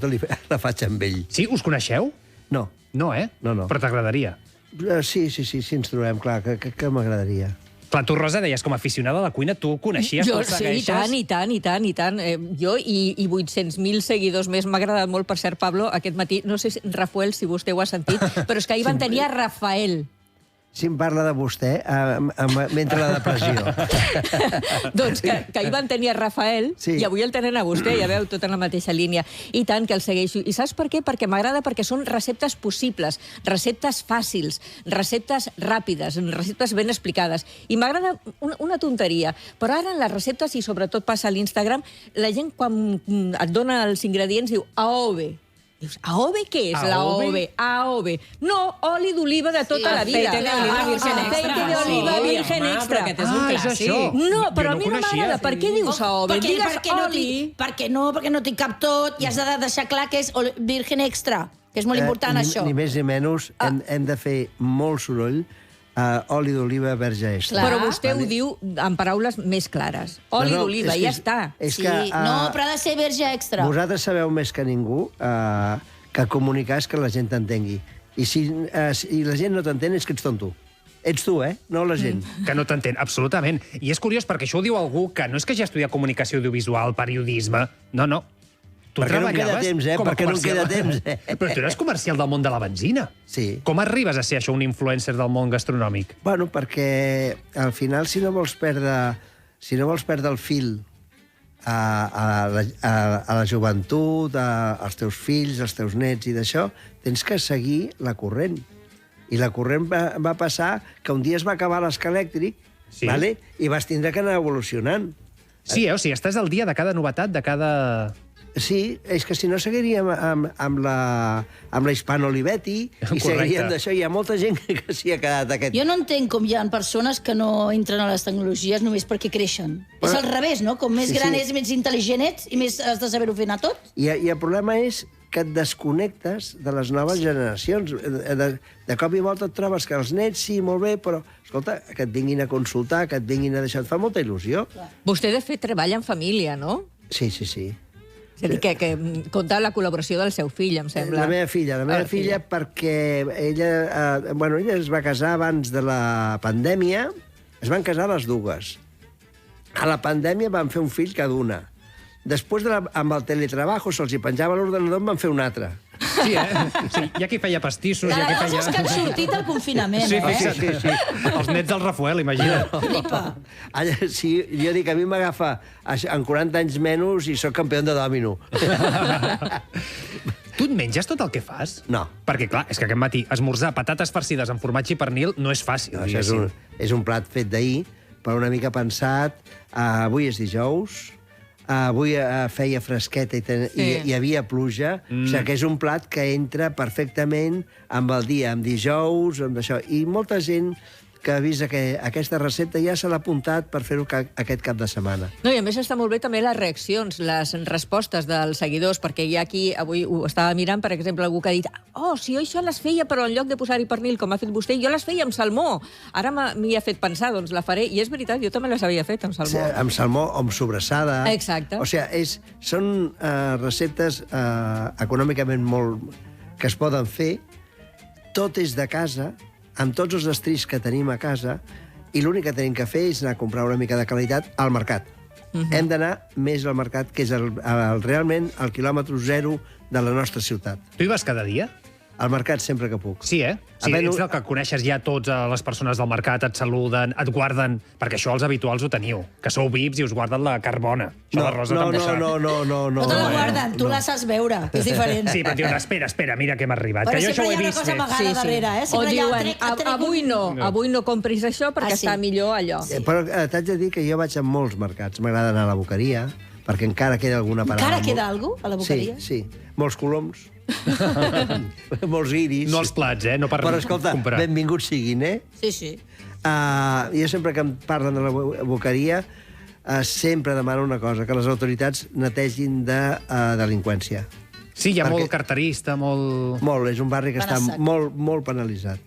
pregunta la faig amb ell. Sí? Us coneixeu? No. No, eh? No. Però t'agradaria. Sí, ens trobem, clar, que m'agradaria. Clar, tu, Rosa, deies com a aficionada a la cuina, tu coneixies, Jo, tu segueixes... sí, i tant. Jo i 800.000 seguidors més. M'ha agradat molt, per cert, Pablo, aquest matí. No sé, Rafael, si vostè ho ha sentit, però és que ahir van tenir a Rafael. Si em parla de vostè, mentre la depressió. Doncs que ahir van tenir a Rafael i avui el tenen a vostè, ja veu, tot en la mateixa línia. I tant que el segueixo. I saps per què? Perquè m'agrada, perquè són receptes possibles, receptes fàcils, receptes ràpides, receptes ben explicades. I m'agrada una tonteria, però ara en les receptes, i sobretot passa a l'Instagram, la gent quan et dona els ingredients diu AOVE. Dius, AOVE què és, l'AOVE? AOVE. No, oli d'oliva de tota la vida. Aceite de oliva virgen extra. Aceite de oliva virgen extra. Aquest és un clàssic. No, però a mi no m'agrada. Per què dius AOVE? Digues oli. Perquè no t'hi cap tot i has de deixar clar que és virgen extra, que és molt important, això. Ni més ni menys, hem de fer molt soroll. Oli d'oliva verge extra. Però vostè ho diu en paraules més clares. Oli d'oliva, ja està. No, però ha de ser verge extra. Vosaltres sabeu més que ningú que comunicar és que la gent t'entengui. I si la gent no t'entén és que ets tonto. Ets tu, no la gent. Que no t'entén, absolutament. I és curiós perquè això ho diu algú que no és que hagi estudiat comunicació audiovisual, periodisme... No. Perquè no em queda temps, Perquè no em queda temps, Però tu eres comercial del món de la benzina. Sí. Com arribes a ser això un influencer del món gastronòmic? Bueno, perquè al final, si no vols perdre el fil a la joventut, als teus fills, als teus nets i d'això, tens que seguir la corrent. I la corrent va passar que un dia es va acabar l'esca elèctric i vas tindre que anar evolucionant. Sí, o sigui, estàs al dia de cada novetat, de cada... Sí, és que si no seguiríem amb la Hispano Olivetti i seguiríem d'això. Hi ha molta gent que s'hi ha quedat aquest... Jo no entenc com hi ha persones que no entren a les tecnologies només perquè creixen. És al revés, no? Com més gran és, més intel·ligent ets i més has de saber-ho fer anar tot. I el problema és que et desconnectes de les noves generacions. De cop i volta et trobes que els nets, sí, molt bé, però, escolta, que et vinguin a consultar, que et vinguin a deixar... Et fa molta il·lusió. Vostè, de fet, treballa en família, no? Sí. És a dir, que compta la col·laboració del seu fill, em sembla. La meva filla, perquè ella es va casar abans de la pandèmia, es van casar les dues. A la pandèmia van fer un fill cada una. Després, amb el teletrabajo, se'ls hi penjava l'ordenador, en van fer un altre. Sí, Sí, hi ha qui feia pastissos, hi ha qui feia... Coses que han sortit al confinament, Sí. Els nets del Rafael, imagina't. Flipa. Sí, jo dic, a mi m'agafa en 40 anys menys i sóc campió de dòmino. Tu et menges tot el que fas? No. Perquè, clar, és que aquest matí esmorzar patates farcides amb formatge i pernil no és fàcil. No, això és un plat fet d'ahir, però una mica pensat. Avui és dijous, avui feia fresqueta i hi havia pluja, o sigui que és un plat que entra perfectament amb el dia, amb dijous, amb això. I molta gent que ha vist aquesta recepta ja se l'ha apuntat per fer-ho aquest cap de setmana. No, i a més està molt bé també les reaccions, les respostes dels seguidors, perquè hi ha aquí, avui ho estava mirant, per exemple, algú que ha dit si jo això les feia, però en lloc de posar-hi pernil, com ha fet vostè, jo les feia amb salmó. Ara m'hi ha fet pensar, doncs la faré. I és veritat, jo també les havia fet amb salmó. Sí, amb salmó o amb sobrassada. Exacte. O sigui, són receptes econòmicament molt... que es poden fer. Tot és de casa, amb tots els estris que tenim a casa, i l'únic que tenim que fer és anar a comprar una mica de qualitat al mercat. Hem d'anar més al mercat, que és realment el quilòmetre zero de la nostra ciutat. Tu hi vas cada dia? Al mercat sempre que puc. Sí, Sí, ets el que coneixes ja tots les persones del mercat, et saluden, et guarden... Perquè això els habituals ho teniu, que sou VIPs i us guarden la carbona. No, no te la guarden, tu la saps veure, que és diferent. Sí, però diuen, espera, mira què m'ha arribat. Però que jo això ho he sempre hi ha una vist cosa amagada darrere, O diuen, avui no compris això perquè està millor allò. Però t'haig de dir que jo vaig a molts mercats. M'agrada anar a la Boqueria, perquè encara queda alguna parada. Encara queda alguna cosa a la Boqueria? Sí. Molts coloms. Molts guiris. No els plats, no per comprar. Però escolta, benvinguts siguin, Sí. Jo sempre que em parlen de la Boqueria sempre demano una cosa, que les autoritats netegin de delinqüència. Sí, hi ha molt carterista, molt... Molt, és un barri que està molt penalitzat.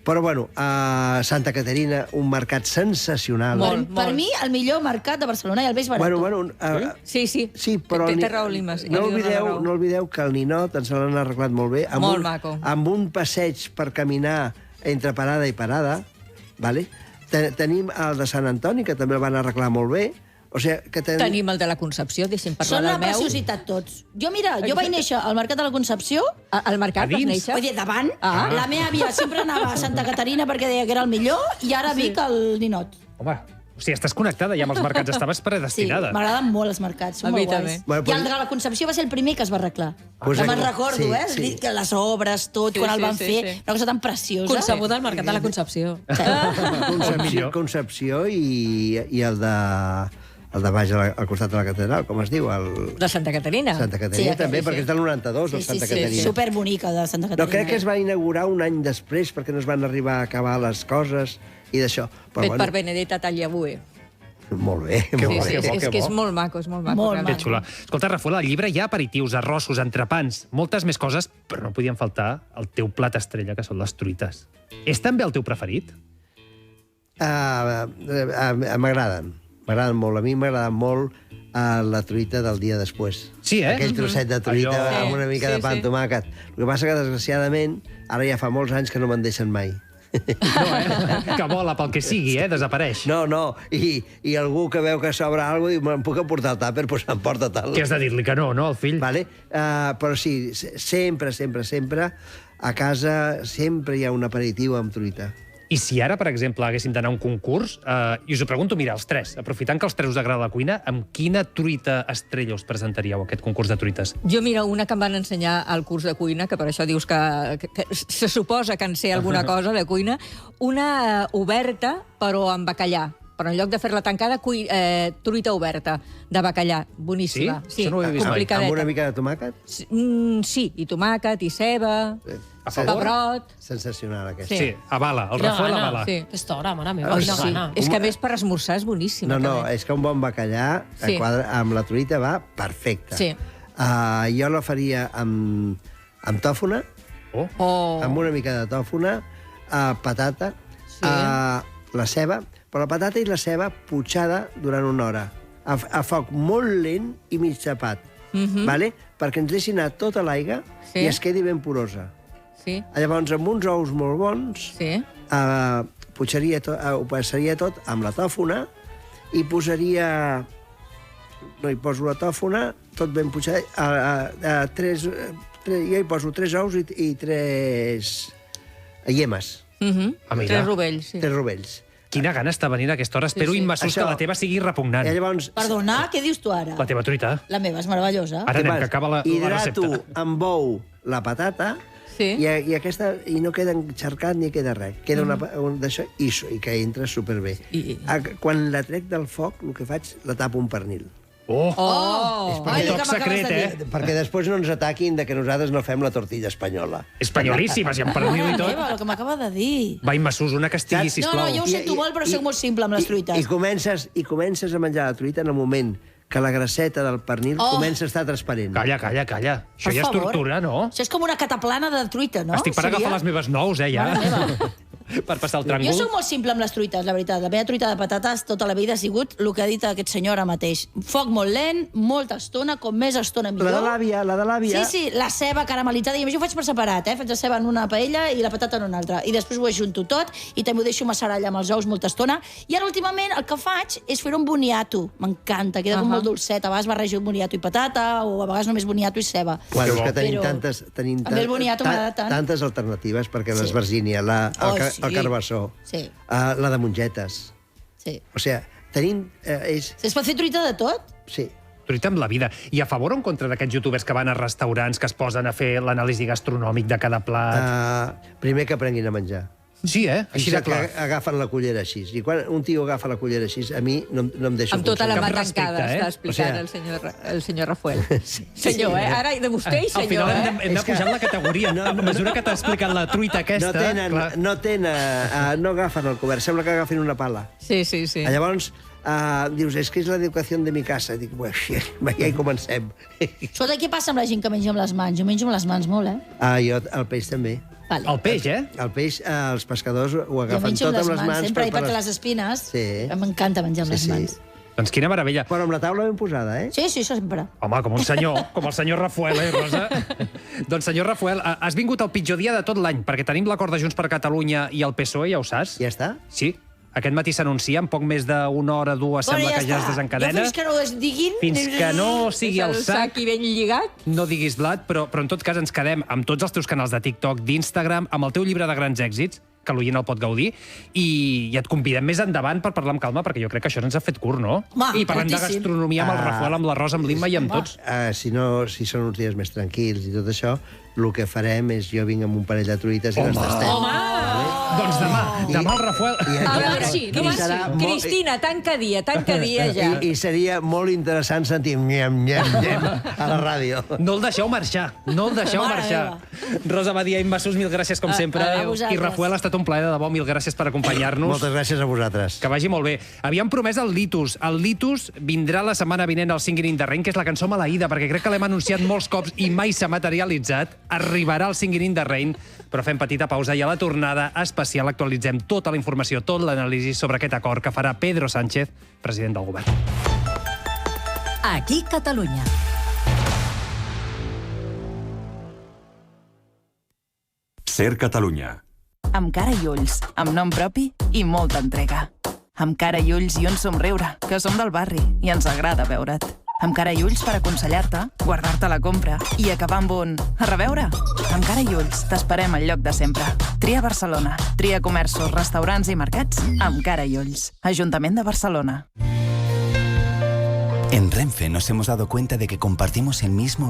Però, bueno, a Santa Caterina, un mercat sensacional. Per mi, el millor mercat de Barcelona i el més barat. Bueno, Sí, sí. sí, però... Té raó, Limas. No oblideu que el ninot ens l'han arreglat molt bé. Molt maco. Amb un passeig per caminar entre parada i parada, vale? Tenim el de Sant Antoni, que també el van arreglar molt bé. O sigui, que Tenim el de la Concepció, deixem parlar Són del la meu. preciositat tots. Jo, mira, jo vaig néixer al Mercat de la Concepció. Al mercat vas néixer? Vull dir, davant. La meva àvia sempre anava a Santa Caterina perquè deia que era el millor, i ara Vic el ninot. Home, o sigui, estàs connectada ja amb els mercats, estaves Sí, predestinada. m'agraden molt els mercats, són A mi molt també. guais. Bueno, I el de la Concepció va ser el primer que es va arreglar. Pues No aquí- me'n recordo, sí, eh? sí. Que les obres, tot, quan el van fer. Una cosa tan preciosa. Concebuda al Mercat de la Concepció. Concepció i el de baix al costat de la catedral, com es diu? De Santa Caterina. Santa Caterina Sí, també, sí. perquè és del 92, el Sí, Santa sí, sí. Caterina. Superbonica, de Santa No, Caterina. crec que es va inaugurar un any després, perquè no es van arribar a acabar les coses i d'això. Però, Fet per Benedetta Tagliabue. Molt bé, Sí, molt sí, bé. és que és molt maco, és molt maco. Molt realment. Que xula. Escolta, Rafael, al llibre hi ha aperitius, arrossos, entrepans, moltes més coses, però no podien faltar el teu plat estrella, que són les truites. És també el teu preferit? M'agraden. M'agraden molt. A mi m'agrada molt la truita del dia després. Sí, eh? Aquell trosset de truita Allò- amb una mica de pa amb tomàquet. El que passa que, desgraciadament, ara ja fa molts anys que no me'n deixen mai. No, que vola pel que sigui, desapareix. No, i algú que veu que sobra alguna cosa diu, me'n puc aportar el tàper, doncs m'emporta tal. Que has de dir-li que no, al fill? Vale? Però sí, sempre, a casa sempre hi ha un aperitiu amb truita. I si ara, per exemple, haguéssim d'anar a un concurs, i us ho pregunto, mira, els tres, aprofitant que els tres us agrada la cuina, amb quina truita estrella us presentaríeu a aquest concurs de truites? Jo, mira, una que em van ensenyar al curs de cuina, que per això dius que se suposa que en sé alguna cosa de cuina, una oberta, però amb bacallà. Però en lloc de fer-la tancada, truita oberta, de bacallà. Boníssima. Sí? Això no ho he vist mai. complicadeta. Amb una mica de tomàquet? Sí, i tomàquet, i ceba, A favor? pebrot... Sensacional, aquesta. Sí, avala, el Rafael avala. Sí. Aquesta hora, mare meva, quina Sí. gana. És que, a més, per esmorzar és boníssima. No, també. és que un bon bacallà Sí. amb la truita va perfecte. Sí. Jo la faria amb tòfona, Oh. amb una mica de tòfona, patata, Sí. la ceba, però la patata i la ceba potxada durant una hora, a foc molt lent i mig tapat, vale? Perquè ens deixi anar tota l'aigua Sí. i es quedi ben porosa. Sí, Llavors, amb uns ous molt bons, sí. ho passaria tot amb la tòfona i posaria... No hi poso la tòfona, tot ben potxat. Jo hi poso 3 ous i 3 llemes, Ah, mira. 3 rovells, sí. 3 rovells. Quina gana està venint a aquesta hora. Espero, sí. immessos, que Això- la teva sigui repugnant. I llavors Perdona, què dius tu ara? La teva truita. La meva és meravellosa. Ara anem, que acaba la hidrato recepta. amb ou la patata Sí. i no queda enxarcat ni queda res. Queda un d'això i que entra superbé. Quan la trec del foc, el que faig, la tapo un pernil. Oh! Oh! Ai, toc que m'acabes secret, de eh? dir. Perquè després no ens ataquin de que nosaltres no fem la tortilla espanyola. Espanyolíssimes, i amb pernil i Mare tot. meva, el que m'acaba de dir. Va, immessos, una que estigui, Saps? sisplau. No, jo ho sento molt, però soc molt simple amb les truites. I comences a menjar la truita en el moment que la grasseta del pernil comença a estar transparent. Calla. Això Per ja és favor. tortura, no? Això és com una cataplana de truita, no? Estic per Seria? agafar les meves nous, ja. Mare meva. Per passar el Jo tràngol. sóc molt simple amb les truites, la veritat. La meva truita de patates tota la vida ha sigut el que ha dit aquest senyor ara mateix. Foc molt lent, molta estona, com més estona millor. La de l'àvia... Sí, la ceba caramelitzada, i a més ho faig per separat, Faig la ceba en una paella i la patata en una altra. I després ho ajunto tot i també ho deixo macerar allà amb els ous molta estona. I ara, últimament, el que faig és fer un boniato. M'encanta, queda com molt dolcet. A vegades barrejo boniato i patata, o a vegades només boniato i ceba. Bueno, Que és que bo. tenim Però també el boniato m'agrada tant. tantes alternatives, perquè l'esvergínia, el carbassó, Sí. la de mongetes. Sí. O sigui, tenim... Es pot fer truita de tot? Sí. Truita amb la vida. I a favor o en contra d'aquests youtubers que van a restaurants, que es posen a fer l'anàlisi gastronòmic de cada plat? Primer que aprenguin a menjar. Sí, així de clar. Que agafen la cullera així. I quan un tio agafa la cullera així, a mi no em deixa... Amb tota la Cap mà respecte, tancada, està explicant O sigui, el senyor Rafael. Senyor, Ara de vostè i Al senyor, final hem de pujar la categoria. A mesura que t'ha explicat la truita aquesta... No agafen el cobert, sembla que agafin una pala. Sí. Llavors, dius, és que és l'educació de mi casa. Dic, ja hi comencem. Escolta, què passa amb la gent que menja amb les mans? Jo menjo amb les mans molt, Jo el peix també. Vale. El peix, El peix, els pescadors ho Jo agafen menjo tot amb amb les mans. sempre, i perquè les espines... Sí. M'encanta menjar amb les mans. Doncs quina meravella. Però amb la taula ben posada, Sí, això sempre. Home, com un senyor, com el senyor Rafael, Rosa? Doncs, senyor Rafael, has vingut el pitjor dia de tot l'any, perquè tenim l'acord de Junts per Catalunya i el PSOE, ja ho saps? Ja està? Sí. Aquest matí s'anuncia, en poc més d'una hora, dues, sembla que ja es desencadena. Jo fins que no es diguin... Fins que no sigui el sac... i ben lligat. No diguis blat, però en tot cas ens quedem amb tots els teus canals de TikTok, d'Instagram, amb el teu llibre de grans èxits, que l'oient el pot gaudir, i et convidem més endavant per parlar amb calma, perquè jo crec que això ens ha fet curt, no? Home, I parlem de moltíssim. gastronomia amb el Rafael, amb la Rosa, amb l'Imma i amb tots. Si són uns dies més tranquils i tot això, el que farem és jo vinc amb un parell de truites i les tastem. Doncs demà el Rafael... A veure, Cristina, tanca dia ja. I seria molt interessant sentir nyam, nyam, nyam a la ràdio. No el deixeu marxar, no el deixeu Mare marxar. Rosa Badia i Massos, mil gràcies com sempre. a vosaltres. I Rafael, ha estat un plaer de debò, mil gràcies per acompanyar-nos. Moltes gràcies a vosaltres. Que vagi molt bé. Havíem promès el Litus. El Litus vindrà la setmana vinent al Singing in the Rain, que és la cançó maleïda, perquè crec que l'hem anunciat molts cops i mai s'ha materialitzat. Arribarà al Singing in the Rain, però fem petita pausa i a la tornada especial actualitzem tota la informació, tot l'anàlisi sobre aquest acord que farà Pedro Sánchez, president del govern. Aquí Catalunya. Ser Catalunya. Amb cara i ulls, amb nom propi i molta entrega. Amb cara i ulls i un somriure, que som del barri i ens agrada veure't. Amb cara i ulls per aconsellar-te, guardar-te la compra i acabar amb un a reveure. Amb cara i ulls t'esperem al lloc de sempre. Tria Barcelona. Tria comerços, restaurants i mercats amb cara i ulls. Ajuntament de Barcelona. En Renfe nos hemos dado cuenta de que compartimos el mismo